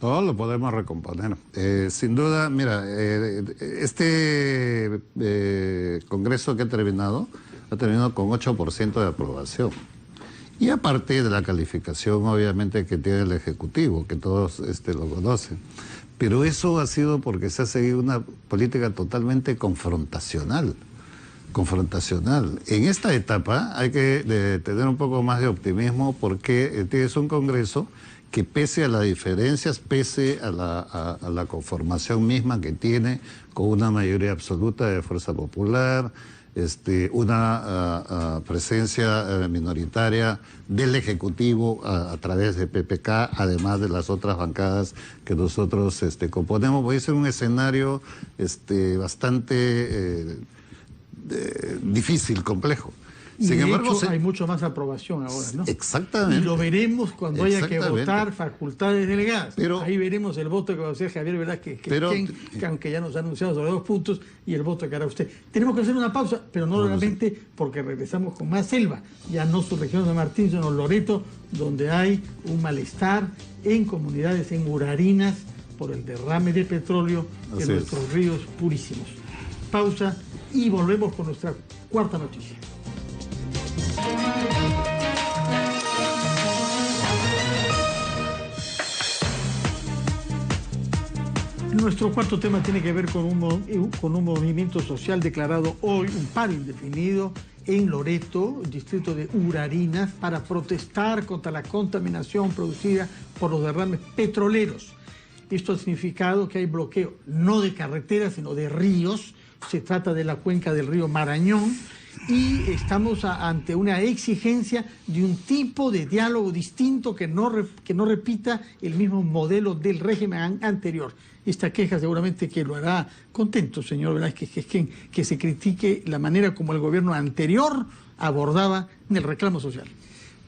No, lo podemos recomponer. Sin duda, mira, este Congreso que ha terminado con 8% de aprobación. Y aparte de la calificación, obviamente, que tiene el Ejecutivo, que todos lo conocen. Pero eso ha sido porque se ha seguido una política totalmente confrontacional. En esta etapa hay que tener un poco más de optimismo porque tienes un Congreso que pese a las diferencias, pese a la conformación misma que tiene, con una mayoría absoluta de Fuerza Popular, una presencia minoritaria del Ejecutivo a través de PPK, además de las otras bancadas que nosotros componemos. Voy a ser un escenario bastante difícil, complejo. Y sin embargo, hay mucho más aprobación ahora, ¿no? Exactamente. Y lo veremos cuando haya que votar facultades delegadas. Pero ahí veremos el voto que va a hacer Javier Velázquez, que aunque ya nos ha anunciado sobre 2 puntos, y el voto que hará usted. Tenemos que hacer una pausa, pero no solamente porque regresamos con más selva. Ya no su región de Martín, sino Loreto, donde hay un malestar en comunidades, en Urarinas, por el derrame de petróleo en nuestros ríos purísimos. Pausa y volvemos con nuestra cuarta noticia. Nuestro cuarto tema tiene que ver con un movimiento social declarado hoy, un paro indefinido, en Loreto, distrito de Urarinas, para protestar contra la contaminación producida por los derrames petroleros. Esto ha significado que hay bloqueo no de carreteras, sino de ríos. Se trata de la cuenca del río Marañón y estamos ante una exigencia de un tipo de diálogo distinto que no repita el mismo modelo del régimen anterior. Esta queja seguramente que lo hará contento, señor Velázquez, que se critique la manera como el gobierno anterior abordaba el reclamo social.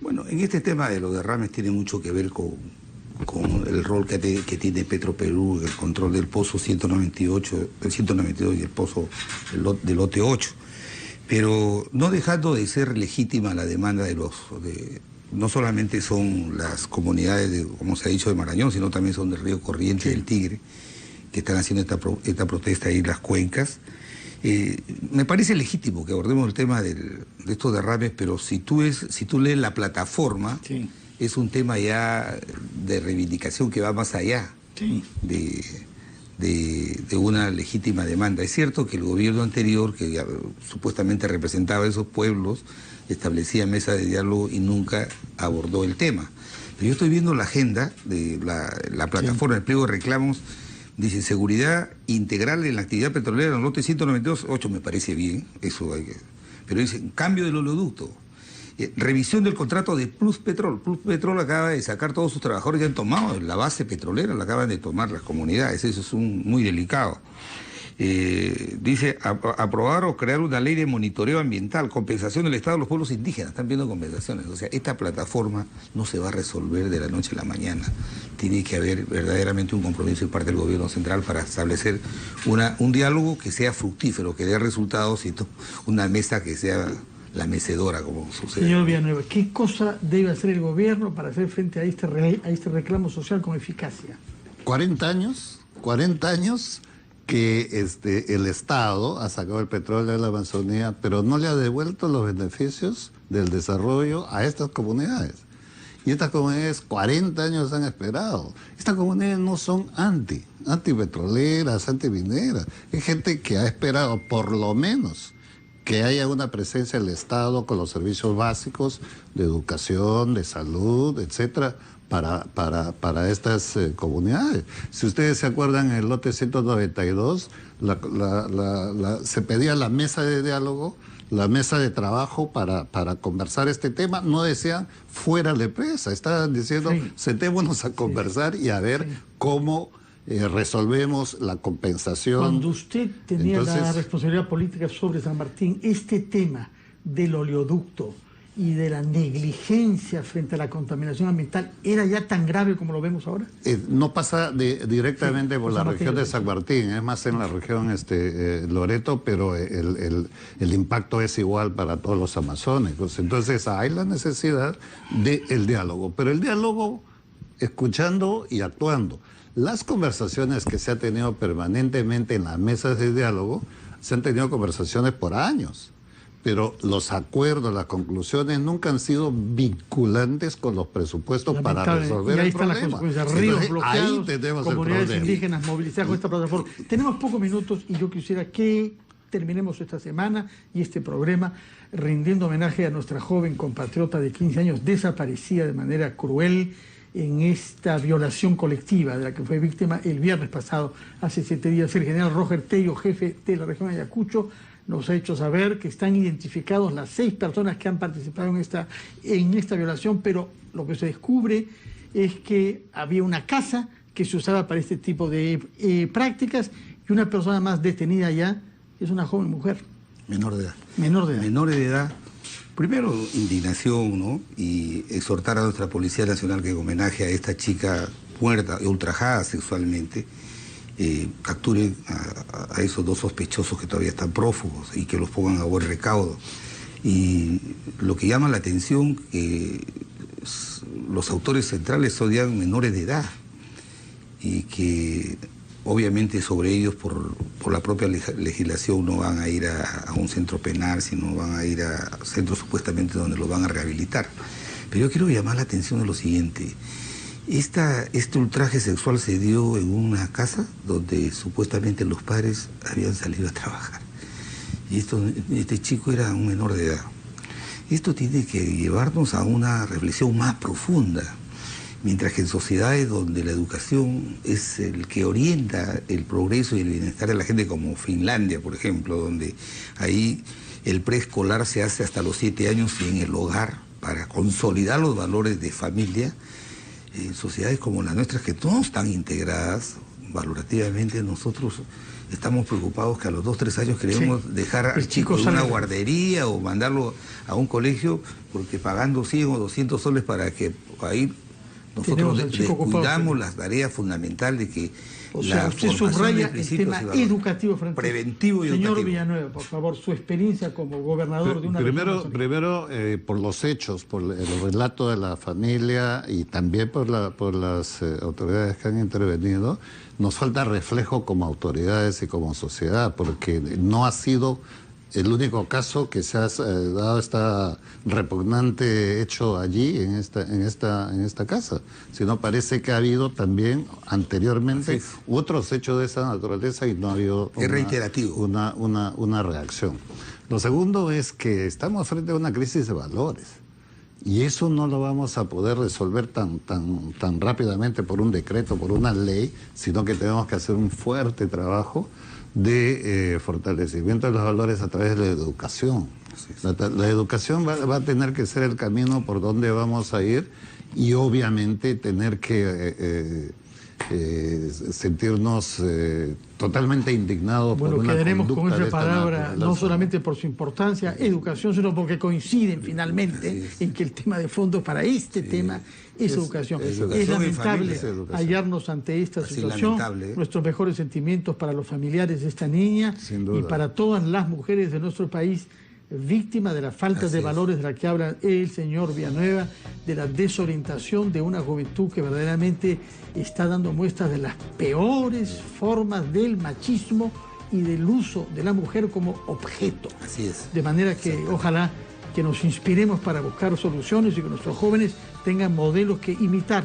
Bueno, en este tema de los derrames tiene mucho que ver con el rol que tiene Petroperú, el control del pozo 198, el 192 y el pozo del lote 8. Pero no dejando de ser legítima la demanda no solamente son las comunidades, como se ha dicho, de Marañón, sino también son del río Corriente y del Tigre, que están haciendo esta protesta ahí en las cuencas. Me parece legítimo que abordemos el tema de estos derrames, pero si tú lees la plataforma, sí, es un tema ya de reivindicación que va más allá, sí, de una legítima demanda. Es cierto que el gobierno anterior, que supuestamente representaba a esos pueblos, establecía mesas de diálogo y nunca abordó el tema. Pero yo estoy viendo la agenda de la plataforma, sí, el pliego de reclamos, dice seguridad integral en la actividad petrolera en el lote 192.8, me parece bien, eso hay que... Pero dice, cambio del oleoducto, revisión del contrato de Plus Petrol. Plus Petrol acaba de sacar todos sus trabajadores, ya han tomado la base petrolera, la acaban de tomar las comunidades, eso es muy delicado. Dice, aprobar o crear una ley de monitoreo ambiental, compensación del Estado a los pueblos indígenas, están viendo compensaciones. O sea, esta plataforma no se va a resolver de la noche a la mañana. Tiene que haber verdaderamente un compromiso de parte del gobierno central para establecer un diálogo que sea fructífero, que dé resultados y una mesa que sea la mecedora, como sucede. Señor Villanueva, ¿qué cosa debe hacer el gobierno para hacer frente a este reclamo social con eficacia? 40 años que el Estado ha sacado el petróleo de la Amazonía, pero no le ha devuelto los beneficios del desarrollo a estas comunidades. Y estas comunidades 40 años han esperado. Estas comunidades no son antipetroleras, antimineras. Es gente que ha esperado por lo menos que haya una presencia del Estado con los servicios básicos de educación, de salud, etcétera, para estas comunidades. Si ustedes se acuerdan, en el lote 192 se pedía la mesa de diálogo, la mesa de trabajo para conversar este tema. No decían fuera de presa, estaban diciendo, sí, sentémonos a conversar, sí, y a ver, sí, cómo resolvemos la compensación. Cuando usted tenía la responsabilidad política sobre San Martín, este tema del oleoducto y de la negligencia frente a la contaminación ambiental, ¿era ya tan grave como lo vemos ahora? No pasa directamente, sí, por la región de San Martín, es más en la región Loreto, pero el impacto es igual para todos los amazónicos. Entonces hay la necesidad del diálogo, pero el diálogo escuchando y actuando. Las conversaciones que se ha tenido permanentemente en las mesas de diálogo, se han tenido conversaciones por años, pero los acuerdos, las conclusiones nunca han sido vinculantes con los presupuestos para resolver el problema. Y ahí están las consecuencias, ríos bloqueados, comunidades indígenas movilizadas con esta plataforma. Tenemos pocos minutos y yo quisiera que terminemos esta semana y este programa rindiendo homenaje a nuestra joven compatriota de 15 años desaparecida de manera cruel en esta violación colectiva de la que fue víctima el viernes pasado, hace 7 días. El general Roger Tello, jefe de la región Ayacucho, nos ha hecho saber que están identificados las 6 personas que han participado en esta violación, pero lo que se descubre es que había una casa que se usaba para este tipo de prácticas y una persona más detenida ya es una joven mujer. Menor de edad. Menor de edad. Menor de edad. Primero, indignación, ¿no? Y exhortar a nuestra Policía Nacional que en homenaje a esta chica muerta, ultrajada sexualmente, capturen a esos 2 sospechosos que todavía están prófugos y que los pongan a buen recaudo. Y lo que llama la atención, que los autores centrales son ya menores de edad y que obviamente sobre ellos por la propia legislación no van a ir a un centro penal, sino van a ir a centros supuestamente donde los van a rehabilitar. Pero yo quiero llamar la atención de lo siguiente. Este ultraje sexual se dio en una casa donde supuestamente los padres habían salido a trabajar. Y este chico era un menor de edad. Esto tiene que llevarnos a una reflexión más profunda. Mientras que en sociedades donde la educación es el que orienta el progreso y el bienestar de la gente, como Finlandia, por ejemplo, donde ahí el preescolar se hace hasta los 7 años y en el hogar para consolidar los valores de familia, en sociedades como las nuestras que no están integradas valorativamente, nosotros estamos preocupados que a los 2 o 3 años queremos dejar al chico en una guardería o mandarlo a un colegio porque pagando 100 o 200 soles para que ahí nosotros descuidamos la tarea fundamental de que usted subraya el tema educativo, preventivo y educativo. Señor Villanueva, por favor, su experiencia como gobernador de una región. Primero, por los hechos, por el relato de la familia y también por las autoridades que han intervenido, nos falta reflejo como autoridades y como sociedad, porque no ha sido el único caso que se ha dado esta repugnante hecho allí, en esta casa, sino parece que ha habido también anteriormente otros hechos de esa naturaleza y no ha habido una reacción. Lo segundo es que estamos frente a una crisis de valores y eso no lo vamos a poder resolver tan rápidamente por un decreto, por una ley, sino que tenemos que hacer un fuerte trabajo de fortalecimiento de los valores a través de la educación. La educación va a tener que ser el camino por donde vamos a ir y obviamente tener que sentirnos totalmente indignados por una conducta. Quedaremos con esa palabra, no solamente por su importancia, educación, sino porque coinciden finalmente en que el tema de fondo para este tema es educación. Es lamentable hallarnos ante esta situación. Nuestros mejores sentimientos para los familiares de esta niña y para todas las mujeres de nuestro país víctima de la falta de valores de la que habla el señor Villanueva, de la desorientación de una juventud que verdaderamente está dando muestras de las peores formas del machismo y del uso de la mujer como objeto. Así es. De manera que ojalá que nos inspiremos para buscar soluciones y que nuestros jóvenes tengan modelos que imitar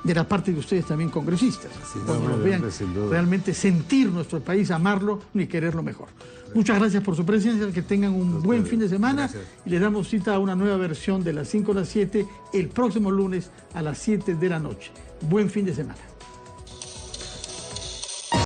de la parte de ustedes también congresistas, cuando nos vean realmente sentir nuestro país, amarlo y quererlo mejor. Muchas gracias por su presencia, que tengan un buen fin de semana y les damos cita a una nueva versión de las 5 a las 7 el próximo lunes a las 7 de la noche. Buen fin de semana.